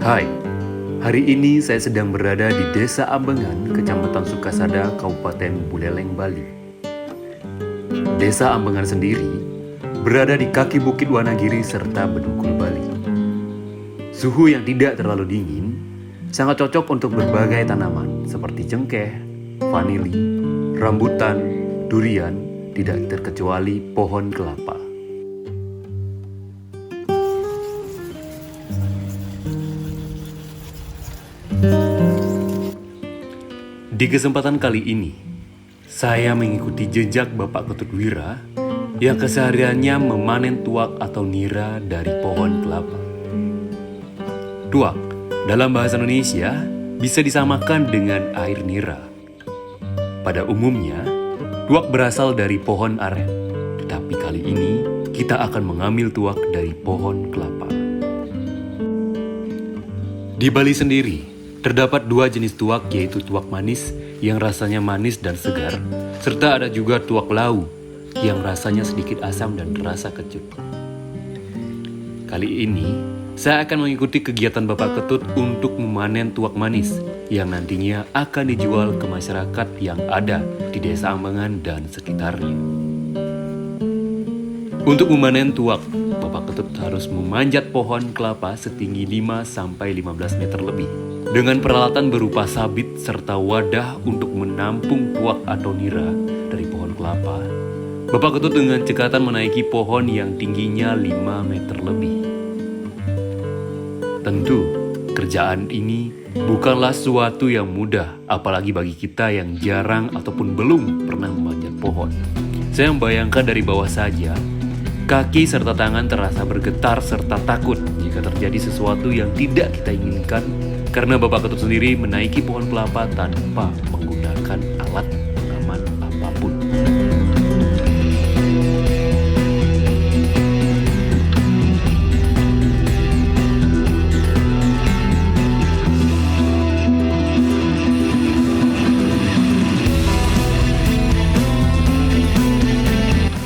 Hai, hari ini saya sedang berada di Desa Ambengan, Kecamatan Sukasada, Kabupaten Buleleng, Bali. Desa Ambengan sendiri berada di kaki Bukit Wanagiri serta Bedugul, Bali. Suhu yang tidak terlalu dingin sangat cocok untuk berbagai tanaman seperti cengkeh, vanili, rambutan, durian, tidak terkecuali pohon kelapa. Di kesempatan kali ini, saya mengikuti jejak Bapak Ketut Wira yang kesehariannya memanen tuak atau nira dari pohon kelapa. Tuak, dalam bahasa Indonesia, bisa disamakan dengan air nira. Pada umumnya, tuak berasal dari pohon aren, tetapi kali ini kita akan mengambil tuak dari pohon kelapa. Di Bali sendiri, terdapat dua jenis tuak, yaitu tuak manis yang rasanya manis dan segar, serta ada juga tuak lau yang rasanya sedikit asam dan rasa kecut. Kali ini, saya akan mengikuti kegiatan Bapak Ketut untuk memanen tuak manis yang nantinya akan dijual ke masyarakat yang ada di Desa Ambengan dan sekitarnya. Untuk memanen tuak, Bapak Ketut harus memanjat pohon kelapa setinggi 5-15 meter lebih. Dengan peralatan berupa sabit serta wadah untuk menampung tuak atau nira dari pohon kelapa, Bapak Ketut dengan cekatan menaiki pohon yang tingginya 5 meter lebih. Tentu, kerjaan ini bukanlah suatu yang mudah, apalagi bagi kita yang jarang ataupun belum pernah memanjat pohon. Saya membayangkan dari bawah saja, kaki serta tangan terasa bergetar serta takut jika terjadi sesuatu yang tidak kita inginkan, karena Bapak Ketut sendiri menaiki pohon kelapa tanpa menggunakan alat pengaman apapun.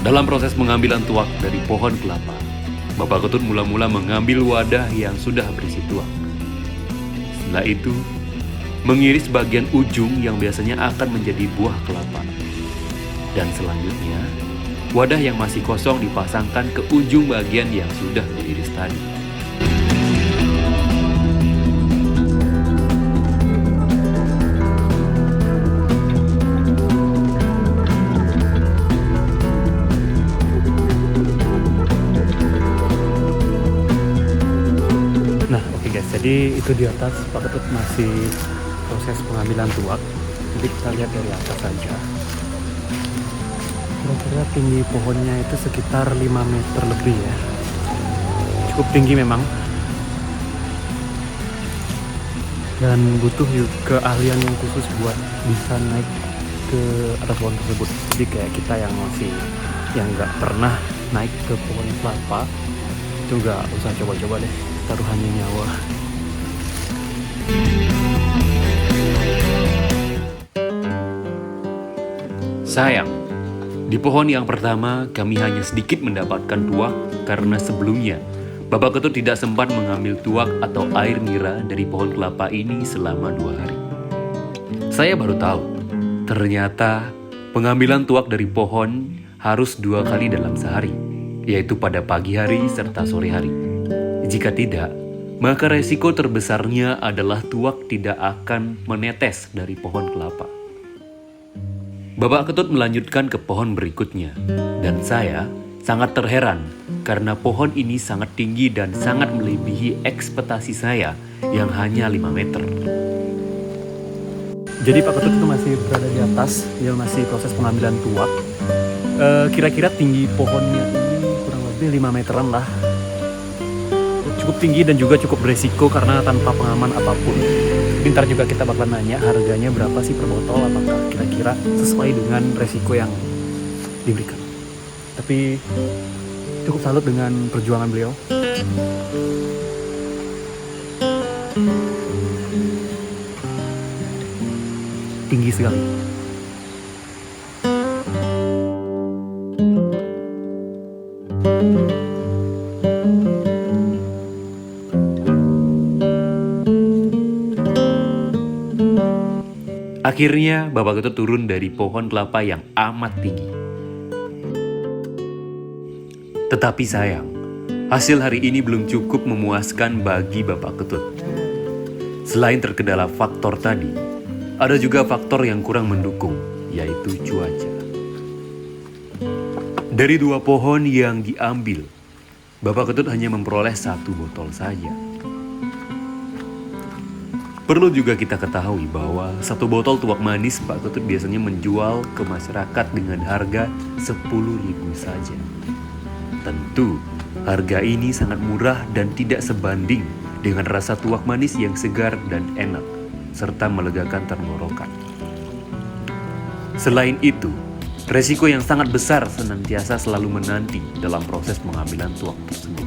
Dalam proses pengambilan tuak dari pohon kelapa, Bapak Ketut mula-mula mengambil wadah yang sudah berisi tuak. Setelah itu, mengiris bagian ujung yang biasanya akan menjadi buah kelapa. Dan selanjutnya, wadah yang masih kosong dipasangkan ke ujung bagian yang sudah diiris tadi. Jadi itu di atas Pak Ketut masih proses pengambilan tuak. Jadi kita lihat dari atas saja. Kira-kira tinggi pohonnya itu sekitar 5 meter lebih ya. Cukup tinggi memang. Dan butuh juga keahlian yang khusus buat bisa naik ke atas pohon tersebut. Jadi kayak kita yang masih nggak pernah naik ke pohon kelapa, itu nggak usah coba-coba deh, taruhannya nyawa. Sayang, di pohon yang pertama kami hanya sedikit mendapatkan tuak karena sebelumnya Bapak Ketut tidak sempat mengambil tuak atau air nira dari pohon kelapa ini selama 2 hari. Saya baru tahu, ternyata pengambilan tuak dari pohon harus 2 kali dalam sehari, yaitu pada pagi hari serta sore hari. Jika tidak, maka resiko terbesarnya adalah tuak tidak akan menetes dari pohon kelapa. Bapak Ketut melanjutkan ke pohon berikutnya, dan saya sangat terheran karena pohon ini sangat tinggi dan sangat melebihi ekspektasi saya yang hanya 5 meter. Jadi Pak Ketut itu masih berada di atas, dia masih proses pengambilan tuak. Kira-kira tinggi pohonnya ini kurang lebih 5 meteran lah. Cukup tinggi dan juga cukup beresiko karena tanpa pengaman apapun. Ntar juga kita bakal nanya harganya berapa sih per botol, apakah kira-kira sesuai dengan resiko yang diberikan. Tapi cukup salut dengan perjuangan beliau. Tinggi sekali. Akhirnya Bapak Ketut turun dari pohon kelapa yang amat tinggi. Tetapi sayang, hasil hari ini belum cukup memuaskan bagi Bapak Ketut. Selain terkendala faktor tadi, ada juga faktor yang kurang mendukung, yaitu cuaca. Dari 2 pohon yang diambil, Bapak Ketut hanya memperoleh 1 botol saja. Perlu juga kita ketahui bahwa 1 botol tuak manis Pak Ketut biasanya menjual ke masyarakat dengan harga 10.000 saja. Tentu, harga ini sangat murah dan tidak sebanding dengan rasa tuak manis yang segar dan enak, serta melegakan tenggorokan. Selain itu, resiko yang sangat besar senantiasa selalu menanti dalam proses pengambilan tuak tersebut.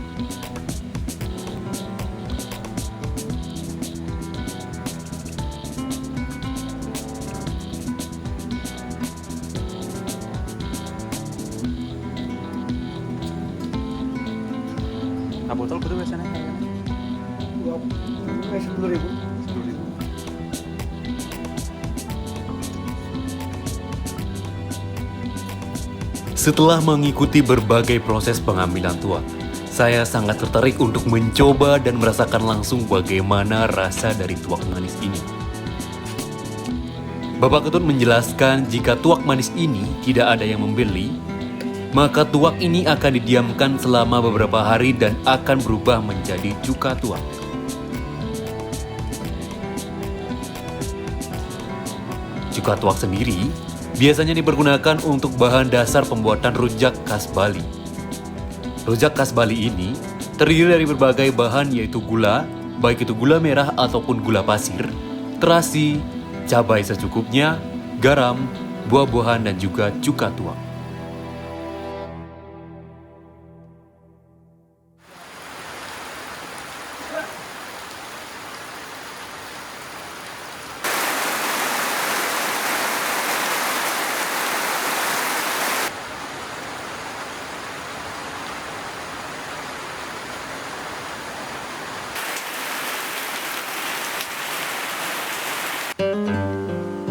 Nah, botol berapa biasanya kayaknya? 10.000. 10.000. Setelah mengikuti berbagai proses pengambilan tuak, saya sangat tertarik untuk mencoba dan merasakan langsung bagaimana rasa dari tuak manis ini. Bapak Ketut menjelaskan jika tuak manis ini tidak ada yang membeli, maka tuak ini akan didiamkan selama beberapa hari dan akan berubah menjadi cuka tuak. Cuka tuak sendiri biasanya dipergunakan untuk bahan dasar pembuatan rujak khas Bali. Rujak khas Bali ini terdiri dari berbagai bahan yaitu gula, baik itu gula merah ataupun gula pasir, terasi, cabai secukupnya, garam, buah-buahan dan juga cuka tuak.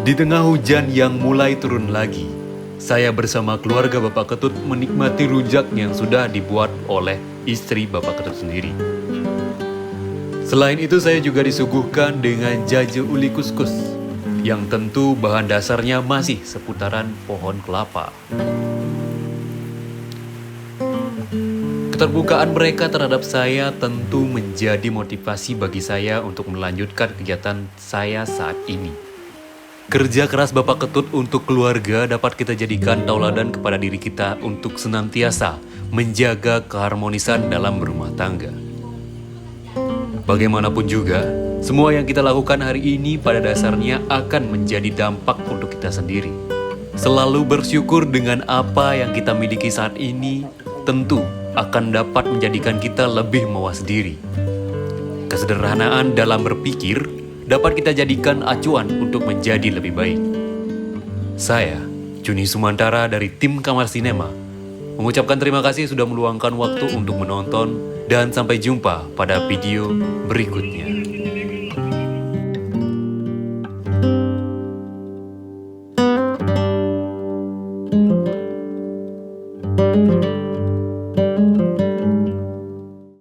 Di tengah hujan yang mulai turun lagi, saya bersama keluarga Bapak Ketut menikmati rujak yang sudah dibuat oleh istri Bapak Ketut sendiri. Selain itu saya juga disuguhkan dengan jaje uli kuskus, yang tentu bahan dasarnya masih seputaran pohon kelapa. Keterbukaan mereka terhadap saya tentu menjadi motivasi bagi saya untuk melanjutkan kegiatan saya saat ini. Kerja keras Bapak Ketut untuk keluarga dapat kita jadikan tauladan kepada diri kita untuk senantiasa menjaga keharmonisan dalam berumah tangga. Bagaimanapun juga, semua yang kita lakukan hari ini pada dasarnya akan menjadi dampak untuk kita sendiri. Selalu bersyukur dengan apa yang kita miliki saat ini, tentu akan dapat menjadikan kita lebih mawas diri. Kesederhanaan dalam berpikir dapat kita jadikan acuan untuk menjadi lebih baik. Saya, Juni Sumantara dari tim Kamar Sinema, mengucapkan terima kasih sudah meluangkan waktu untuk menonton dan sampai jumpa pada video berikutnya.